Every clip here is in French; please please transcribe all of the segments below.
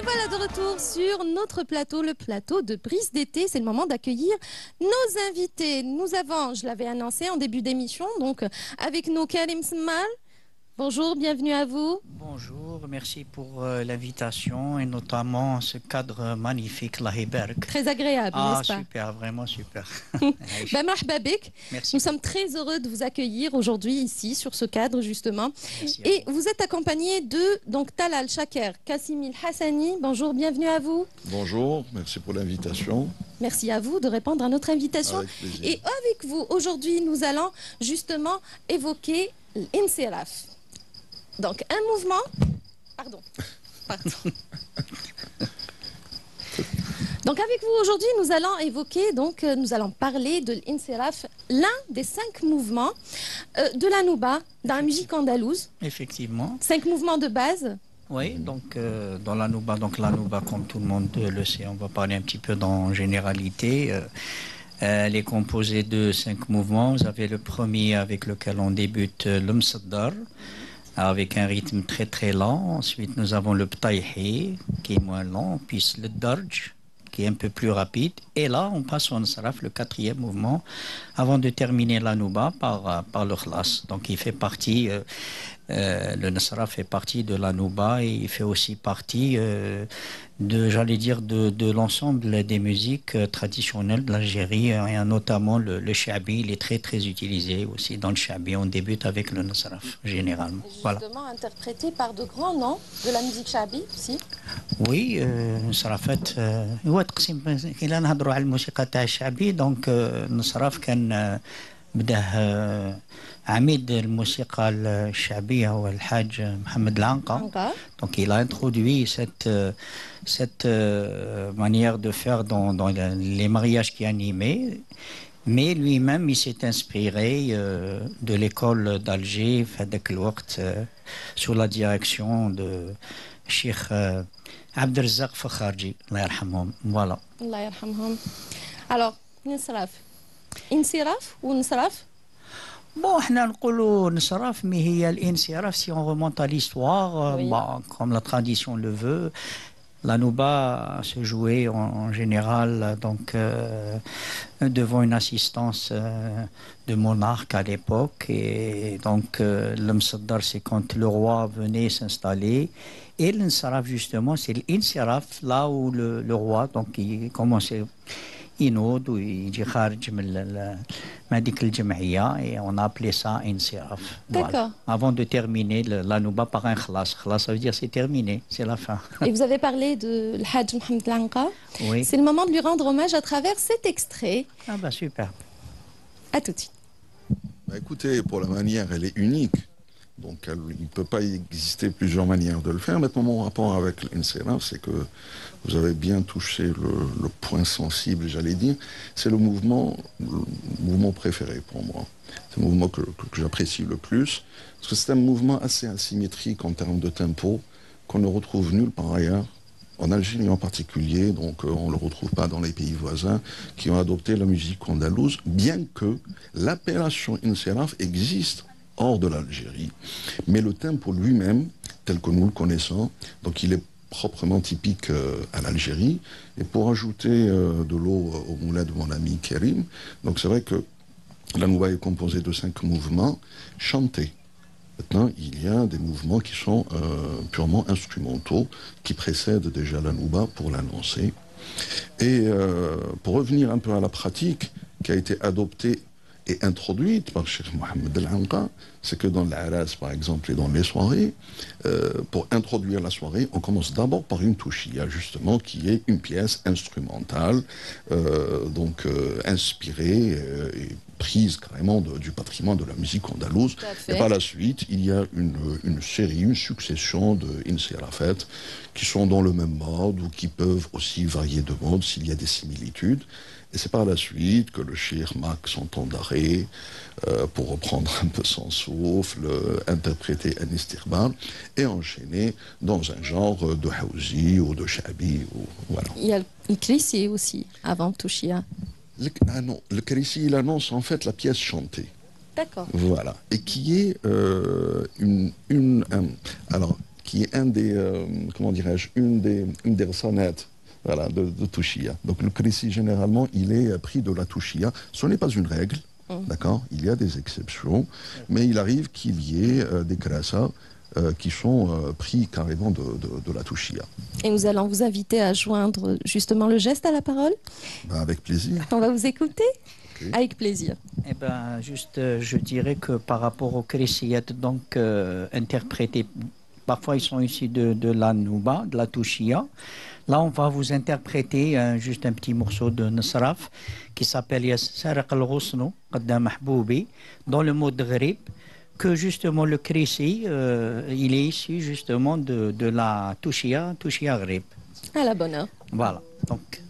voilà de retour sur notre plateau, le plateau de Brise d'été. C'est le moment d'accueillir nos invités. Nous avons, je l'avais annoncé en début d'émission, donc avec nous Karim Smal. Bonjour, bienvenue à vous. Bonjour, merci pour l'invitation et notamment ce cadre magnifique, la Héberg. Très agréable, n'est-ce pas? Super, vraiment super. Ben, marhaba bik. Merci. Nous sommes très heureux de vous accueillir aujourd'hui ici sur ce cadre justement. Merci et vous êtes accompagné de donc Talal Shaker, Kassimil Hassani. Bonjour, bienvenue à vous. Bonjour, merci pour l'invitation. Merci à vous de répondre à notre invitation. Avec plaisir. Et avec vous, aujourd'hui, nous allons justement évoquer l'insiraf. Donc, un mouvement... Pardon. Donc, avec vous, aujourd'hui, nous allons évoquer, nous allons parler de l'insiraf, l'un des 5 mouvements de la nouba dans la musique andalouse. Effectivement. 5 mouvements de base. Oui, donc dans la nouba, comme tout le monde le sait, on va parler un petit peu dans généralité. Elle est composée de 5 mouvements. Vous avez le premier avec lequel on débute l'Msaddar, avec un rythme très très lent. Ensuite, nous avons le Ptayhi, qui est moins lent, puis le Darj, qui est un peu plus rapide. Et là, on passe au Nsaraf, le 4e mouvement, avant de terminer la nouba par le Khlas. Donc, il fait partie... le Nsaraf fait partie de la nouba et il fait aussi partie de l'ensemble des musiques traditionnelles de l'Algérie, et notamment le shabi. Il est très très utilisé aussi dans le shabi. On débute avec le Nsaraf généralement. Justement interprété par de grands noms de la musique shabi aussi. Oui, Nsarafat هو تقسيم إلا نهضروا على الموسيقى تاع الشعبي. Donc Nsaraf كان بداه عميد الموسيقى الشعبية هو الحاج محمد العنقا. Donc il a introduit cette manière de faire dans les mariages qui animaient. Mais lui-même, il s'est inspiré de l'école d'Alger, Fadek Louakt, sous la direction de Cheikh Abdelrazak Fakharji, Allah yarhamhum. Voilà. Allah yarhamhum. Alors, Nsaraf. Insiraf ou Nsaraf? Bon, احنا نقولوا نصرف, mais هي الانصراف si on remonte à l'histoire, oui. Comme la tradition le veut, la nouba se jouait en général devant une assistance de monarque à l'époque, et donc le Msaddar, c'est quand le roi venait s'installer, et l'insaraf justement c'est l'insaraf là où le roi donc il commençait ينوض ويجي خارج من هذيك الجمعيه, et on a appelé ça insiraf. Voilà. Avant de terminer la nouba par un khlas. Khlas, ça veut dire c'est terminé, c'est la fin. Et vous avez parlé de l'Hadj Mohamed Lanqa. Oui. C'est le moment de lui rendre hommage à travers cet extrait. Ah bah super. À tout de suite. Bah écoutez, pour la manière, elle est unique. Donc il ne peut pas exister plusieurs manières de le faire. Maintenant, mon rapport avec l'insiraf, c'est que vous avez bien touché le point sensible, j'allais dire. C'est le mouvement préféré pour moi. C'est le mouvement que j'apprécie le plus. Parce que c'est un mouvement assez asymétrique en termes de tempo, qu'on ne retrouve nulle part ailleurs. En Algérie en particulier, donc on ne le retrouve pas dans les pays voisins qui ont adopté la musique andalouse, bien que l'appellation insiraf existe hors de l'Algérie. Mais le tempo lui-même, tel que nous le connaissons, donc il est proprement typique à l'Algérie. Et pour ajouter de l'eau au moulin de mon ami Karim, donc c'est vrai que la nouba est composée de 5 mouvements chantés. Maintenant, il y a des mouvements qui sont purement instrumentaux, qui précèdent déjà la nouba pour l'annoncer. Et pour revenir un peu à la pratique qui a été adoptée et introduite par Cheikh Mohamed Al-Anqa, c'est que dans l'Aras, par exemple, et dans les soirées, pour introduire la soirée, on commence d'abord par une touchia, justement, qui est une pièce instrumentale, inspirée et prise carrément du patrimoine de la musique andalouse. Et par la suite, il y a une série, une succession de insirafat qui sont dans le même mode ou qui peuvent aussi varier de mode s'il y a des similitudes. Et c'est par la suite que le cheikh marque son temps d'arrêt pour reprendre un peu son souffle, interpréter un istirbal et enchaîner dans un genre de haouzi ou de shabi. Voilà. Il y a le krissi aussi, avant Touchia. Non, le krissi, il annonce en fait la pièce chantée. D'accord. Voilà. Et qui est qui est un des, comment dirais-je, une des sonnettes. Voilà, de Touchia. Donc le Krissi, généralement, il est pris de la Touchia. Ce n'est pas une règle, d'accord? Il y a des exceptions, mais il arrive qu'il y ait des Krasa qui sont pris carrément de la Touchia. Et nous allons vous inviter à joindre justement le geste à la parole. Ben, avec plaisir. On va vous écouter. Okay. Avec plaisir. Eh ben, juste, je dirais que par rapport aux Krissiyat, donc interprétés, parfois ils sont issus de la Nouba, de la Touchia. Là, on va vous interpréter juste un petit morceau de Nasraf qui s'appelle Yassaraq al-Ghusnu, Qadda Mahboubi, dans le mot de Ghrib, que justement le Krissi, il est issu justement de la Touchia Ghrib. À la bonne heure. Voilà, donc.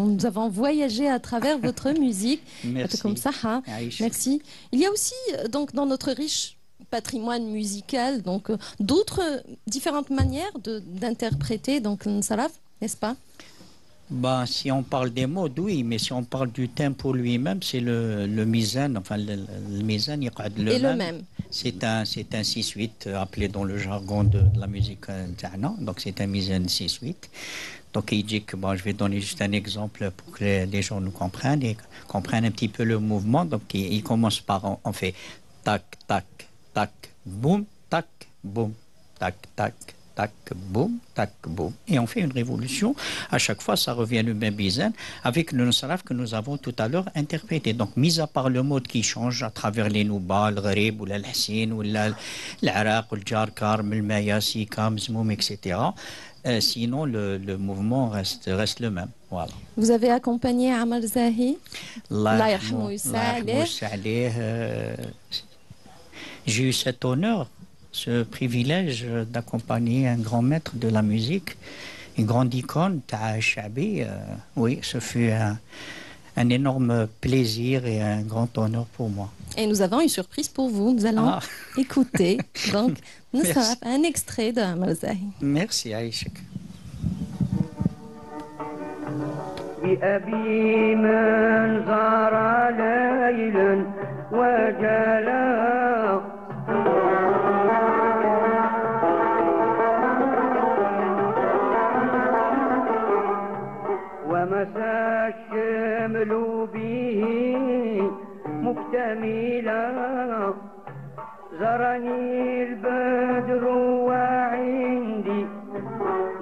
Nous avons voyagé à travers votre musique. Merci. Comme ça, hein. Merci. Il y a aussi donc dans notre riche patrimoine musical donc d'autres différentes manières d'interpréter donc Nsaraf, n'est-ce pas? Ben, si on parle des modes, oui, mais si on parle du tempo lui-même, c'est le mizan, enfin le mizan, il y a le même. C'est un 6-8 appelé dans le jargon de la musique ta'na, donc c'est un mizan 6-8. Donc il dit que bon, je vais donner juste un exemple pour que les gens nous comprennent et comprennent un petit peu le mouvement. Donc il commence par, on fait tac, tac, tac, boum, tac, boum, tac, tac, tac, boum, tac, boum. Et on fait une révolution. À chaque fois, ça revient le même bizarre avec le Nsaraf que nous avons tout à l'heure interprété. Donc, mis à part le mode qui change à travers les Nouba, le Ghrib, ou l'Hassin, ou l'Araq, ou le Jarkar, le Mayasi, Kam, Zmoum, etc. Sinon, le mouvement reste le même. Voilà. Vous avez accompagné Amar Zahi. Allah yarhamou salih. J'ai eu cet honneur, ce privilège d'accompagner un grand maître de la musique, une grande icône, Taha Chabi. Oui, ce fut un énorme plaisir et un grand honneur pour moi. Et nous avons une surprise pour vous. Nous allons écouter donc un extrait de Amar Zahi. Merci, Aïchek. بأبي من زار ليل وجلا ومسى الشمل به مكتملا زرني البدر وعندي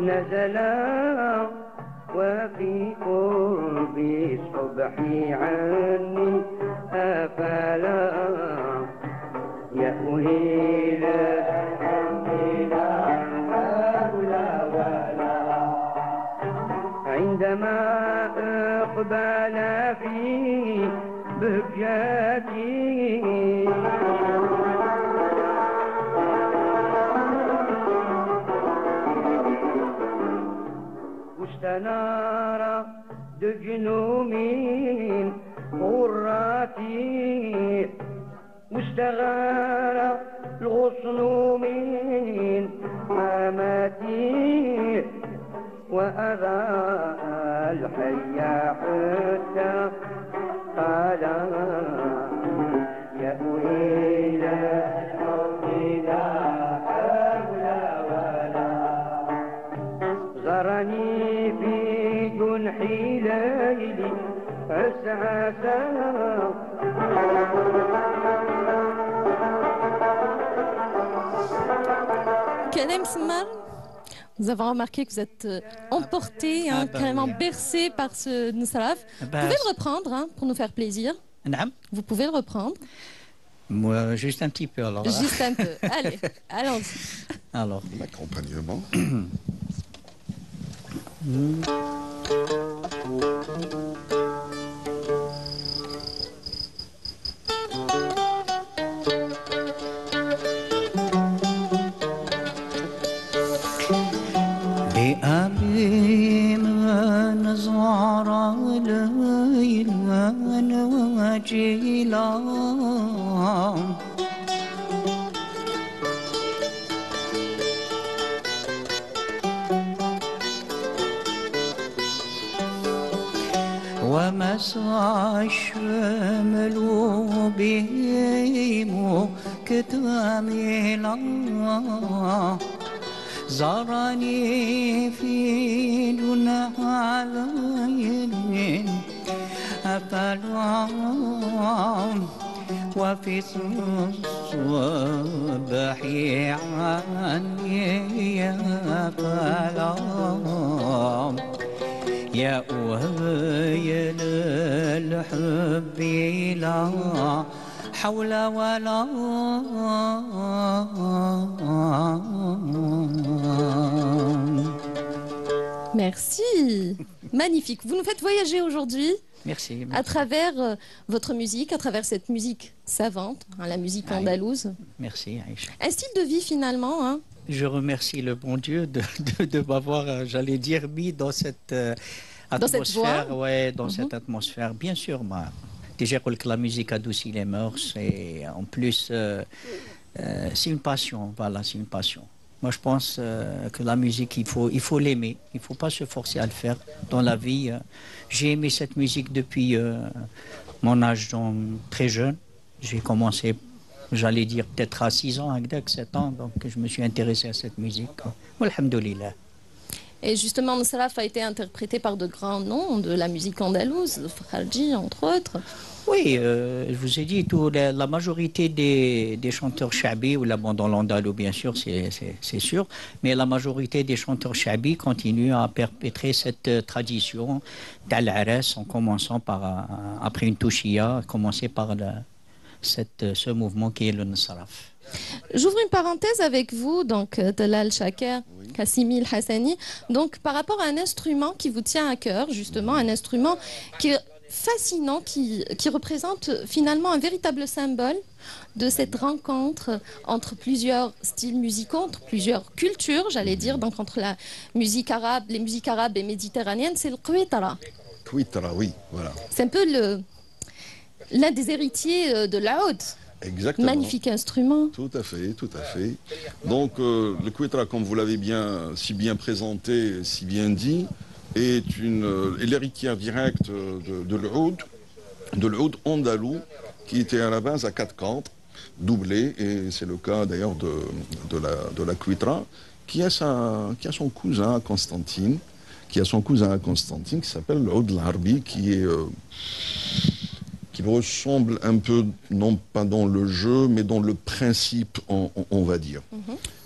نزلا وفي قربي صبحي عني أفلا يأوي لا حول ولا عندما أقبل في بهجتي واستنار دجنومين صلاتي واشتغل الغصن من حماتي وأذى الحي حتى قال يا ويلى لا حول ولا زرني في جنحي ليلي عسعسا Kalem Smar, nous avons remarqué que vous êtes emporté, carrément bercé par ce Nusraf. Vous pouvez le reprendre pour nous faire plaisir. Vous pouvez le reprendre. Moi, juste un petit peu alors. Juste un peu. Allez, allons-y. Alors, l'accompagnement. بأبي من زار ليلا وجيلا ومسعى الشمل بهم كتاملا زارني في جنح عين أفلا وفي الصبح عني أفلا يا أهيل الحب لا حول ولا Merci. Magnifique. Vous nous faites voyager aujourd'hui. Merci. À travers votre musique, à travers cette musique savante, la musique andalouse. Merci, Aïcha. Un style de vie finalement. Hein. Je remercie le bon Dieu de m'avoir, j'allais dire, mis dans cette atmosphère. Dans cette atmosphère. Bien sûr, moi. Déjà que la musique adoucit les mœurs et en plus, c'est une passion. Voilà, c'est une passion. Moi, je pense que la musique, il faut l'aimer. Il ne faut pas se forcer à le faire dans la vie. J'ai aimé cette musique depuis mon âge très jeune. J'ai commencé, j'allais dire, peut-être à 6 ans, à 7 ans. Donc, je me suis intéressé à cette musique. Alhamdoulilah. Et justement, Nusraf a été interprété par de grands noms de la musique andalouse, Khalji, entre autres. Oui, je vous ai dit, la majorité des chanteurs chabi, ou la bande en andalou bien sûr, c'est sûr, mais la majorité des chanteurs chabi continuent à perpétrer cette tradition d'Al-Aras en commençant par, après une touchia, commencer par ce mouvement qui est le Nusraf. J'ouvre une parenthèse avec vous, donc Talal Shaker, Kassimi El Hassani. Donc par rapport à un instrument qui vous tient à cœur, justement, un instrument qui est fascinant, qui représente finalement un véritable symbole de cette rencontre entre plusieurs styles musicaux, entre plusieurs cultures, j'allais dire, donc entre la musique arabe, les musiques arabes et méditerranéennes, c'est le Kwitara. Kwitara, oui, voilà. C'est un peu l'un des héritiers de l'oud. Exactement. Magnifique instrument. Tout à fait, tout à fait. Donc le Kwitara, comme vous l'avez si bien présenté, si bien dit, est l'héritière directe de l'oud andalou, qui était à la base à 4 cordes, doublé, et c'est le cas d'ailleurs de la Kwitara, qui a son cousin Constantine, qui s'appelle l'oud l'Arbi, qui ressemble un peu, non pas dans le jeu, mais dans le principe, on va dire.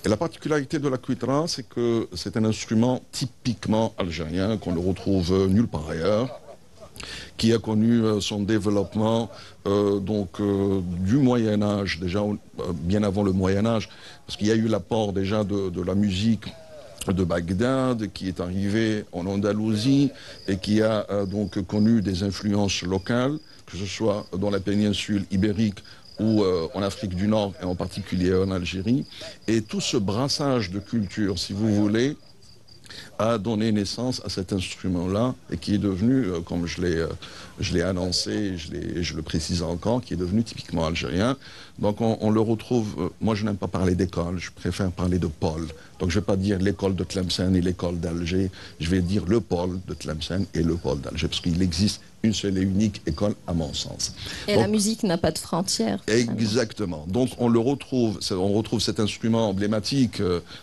Et la particularité de la Kwitara, c'est que c'est un instrument typiquement algérien, qu'on ne retrouve nulle part ailleurs, qui a connu son développement du Moyen-Âge, déjà bien avant le Moyen-Âge, parce qu'il y a eu l'apport déjà de la musique de Bagdad, qui est arrivé en Andalousie et qui a donc connu des influences locales, que ce soit dans la péninsule ibérique ou en Afrique du Nord, et en particulier en Algérie. Et tout ce brassage de cultures, si vous voulez, a donné naissance à cet instrument-là et qui est devenu, comme je l'ai annoncé et je le précise encore, qui est devenu typiquement algérien. Donc on le retrouve, moi je n'aime pas parler d'école, je préfère parler de pôle. Donc je ne vais pas dire l'école de Tlemcen et l'école d'Alger, je vais dire le pôle de Tlemcen et le pôle d'Alger, parce qu'il existe une seule et unique école à mon sens. Et donc, la musique n'a pas de frontières. Exactement. Donc on retrouve cet instrument emblématique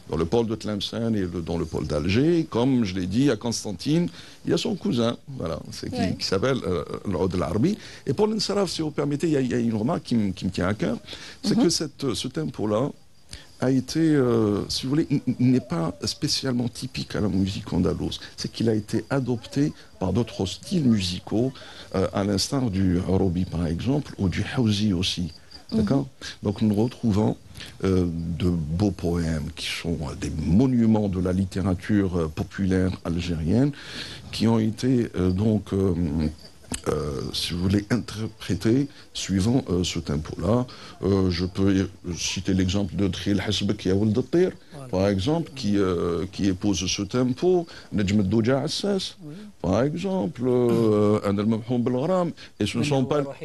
dans le pôle de Tlemcen et dans le pôle d'Alger. Comme je l'ai dit à Constantine, il y a son cousin, voilà, qui s'appelle l'Oud al-Arbi. Et pour l'Insaraf, si vous permettez, il y a une remarque qui me tient à cœur, c'est que ce tempo-là a été, si vous voulez, il n'est pas spécialement typique à la musique andalouse. C'est qu'il a été adopté par d'autres styles musicaux, à l'instar du Arabi par exemple, ou du Hawzi aussi. D'accord. Donc nous retrouvons de beaux poèmes qui sont des monuments de la littérature populaire algérienne, qui ont été si vous voulez, interpréter suivant ce tempo-là. Je peux citer l'exemple de Tril Hasbek Ya Wald al-Tir, par exemple, qui épouse ce tempo, Najm al-Douja Assas, par exemple, An al-Mamhoum Belgharam, et ce ne sont pas... Donc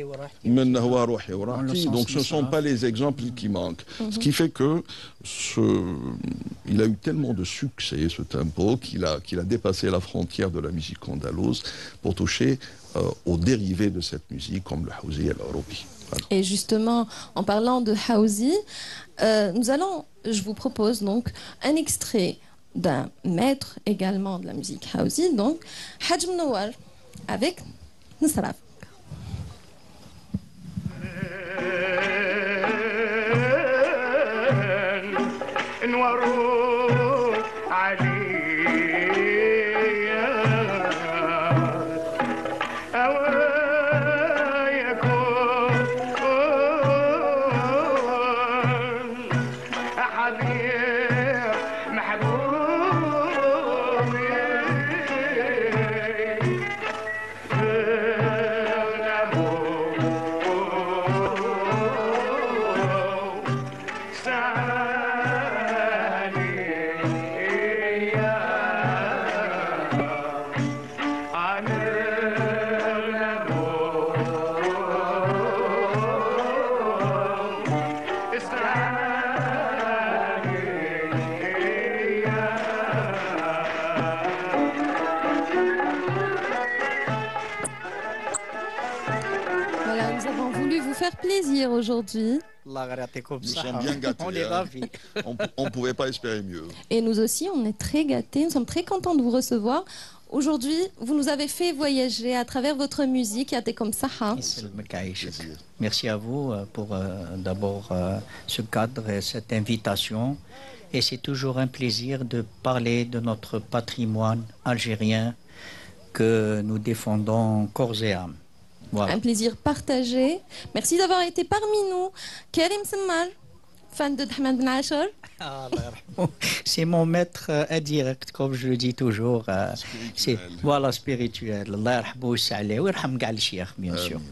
ce ne sont pas les exemples qui manquent. Ce qui fait que il a eu tellement de succès, ce tempo, qu'il a dépassé la frontière de la musique andalouse pour toucher aux dérivés de cette musique comme le Hawzi et l'Arabi. Voilà. Et justement, en parlant de Hawzi, je vous propose donc un extrait d'un maître également de la musique Hawzi, donc Hadj Mnouar, avec Nsraf. Plaisir aujourd'hui. Nous sommes bien gâtés. On est ravis. On ne pouvait pas espérer mieux. Et nous aussi, on est très gâtés. Nous sommes très contents de vous recevoir. Aujourd'hui, vous nous avez fait voyager à travers votre musique. Comme ça. Merci à vous pour d'abord ce cadre et cette invitation. Et c'est toujours un plaisir de parler de notre patrimoine algérien que nous défendons corps et âme. Voilà. Un plaisir partagé. Merci d'avoir été parmi nous. Karim Semmal, fan de Ahmed Ben Achour. C'est mon maître indirect, comme je le dis toujours. C'est voilà, spirituel. Allah yarhamou yus'aleh. Wa yarham ka'al cheikh, bien sûr.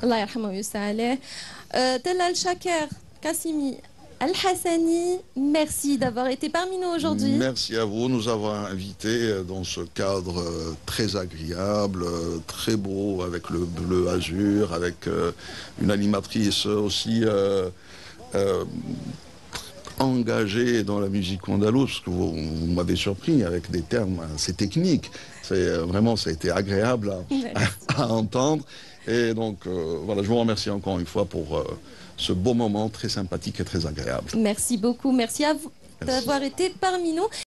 Allah yarhamou yus'aleh. Talal Shaker, Kassimi Al-Hassani, merci d'avoir été parmi nous aujourd'hui. Merci à vous, nous avoir invités dans ce cadre très agréable, très beau, avec le bleu azur, avec une animatrice aussi engagée dans la musique andalouse, parce que vous m'avez surpris avec des termes assez techniques. Vraiment, ça a été agréable à entendre. Et donc, voilà, je vous remercie encore une fois pour ce beau moment très sympathique et très agréable. Merci beaucoup. Merci à vous d'avoir été parmi nous.